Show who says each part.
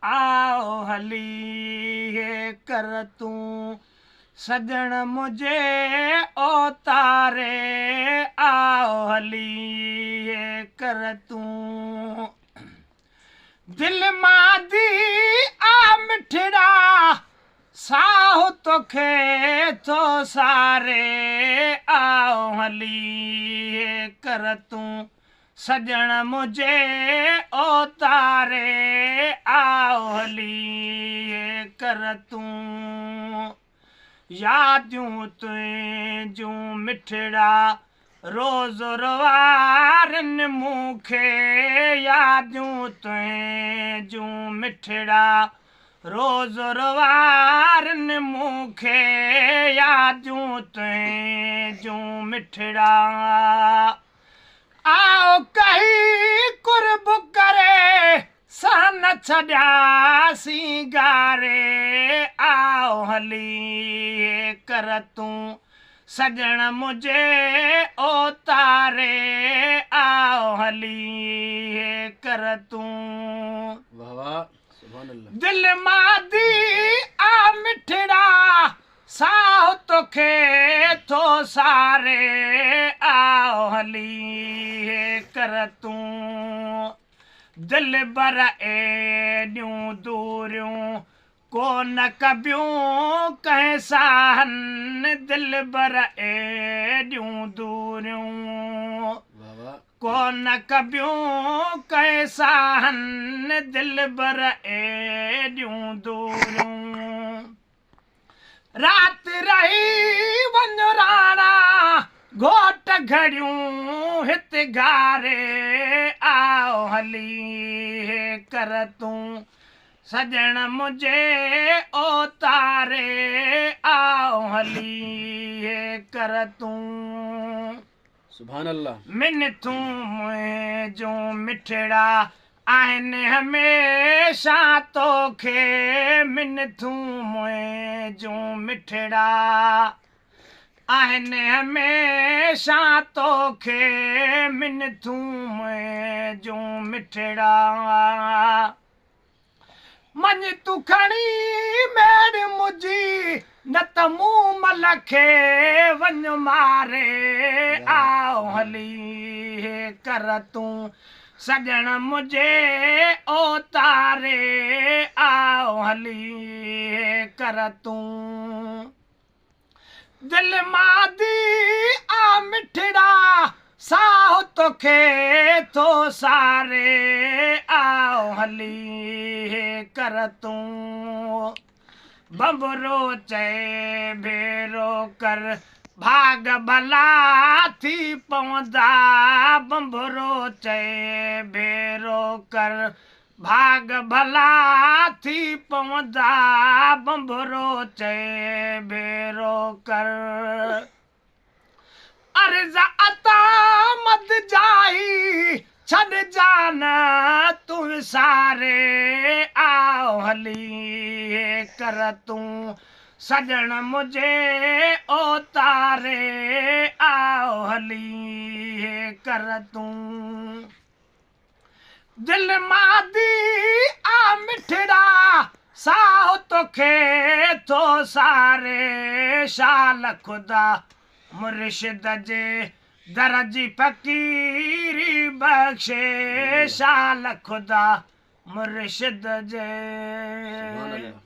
Speaker 1: आओ हली कर तूं सजण मुझे ओ तारे आओ हली कर तूं दिल मादी आ मिठड़ा साहु तोखे थो सारे आओ हली कर तूं सजण मुझे ओ तारे आओ हली कर तूं यादियूं तुंहिंजूं मिठड़ा रोज़ रवारनि मूंखे यादियूं तुंहिंजूं मिठड़ा रोज़ रवारनि मूंखे यादियूं तुंहिंजूं मिठड़ा आओ कही कुर्ब करे सन छॾियासीं गारे आओ हली कर तूं सजण मुझे ओ तारे आओ हली कर तूं
Speaker 2: वाह वाह सुभान अल्लाह।
Speaker 1: दिल मादी आ मिठड़ा साहु तोखे थो सारे आओ हली कर तूं दिल बर एॾियूं दूरियूं कोन कबियूं कंहिं साहन दिल बर एॾियूं दूरियूं
Speaker 2: वाह वाह
Speaker 1: कोन कबियूं कंहिं साहन दिल बर एॾियूं दूरियूं राति रही वञ राणा घोट घड़ियूं हिते गारे आओ हली कर तूं सजण मुझे ओ तारे आओ हली कर तूं
Speaker 2: सुभान अल्लाह।
Speaker 1: मिनथूं मुंहिंजूं मिठड़ा आहिनि हमेशा तोखे मिनथूं मुंहिंजूं मिठड़ा आहिनि हमेशा तोखे मिनथूं मुंहिंजूं मिठड़ा मञ तूं खणी मेड़ मुंहिंजी न त मूं मल खे वञ मारे आओ हली कर तूं सजण मुझे ओ तारे आओ हली कर तूं दिल मादी आ मिठड़ा साहु तोखे थो सारे आओ हली कर तूं बबरो चए भेरो कर भाग भला थी पवंदा बंबरो चए भेरो कर भाग भला थी पवंदा बंबरो चए भेरो कर अर्ज़ अता मत जाई छॾ जान तूं सारे आओ हली कर तूं सजण मुझे ओ तारे आओ हली कर तूं दिल मादी आ मिठड़ा साहु तोखे थो सारे शाल ख़ुदा मुर्शिद जे दर जी फ़क़ीरी बख़्शे शाल ख़ुदा मुर्शिद जे
Speaker 2: सुभान अल्लाह।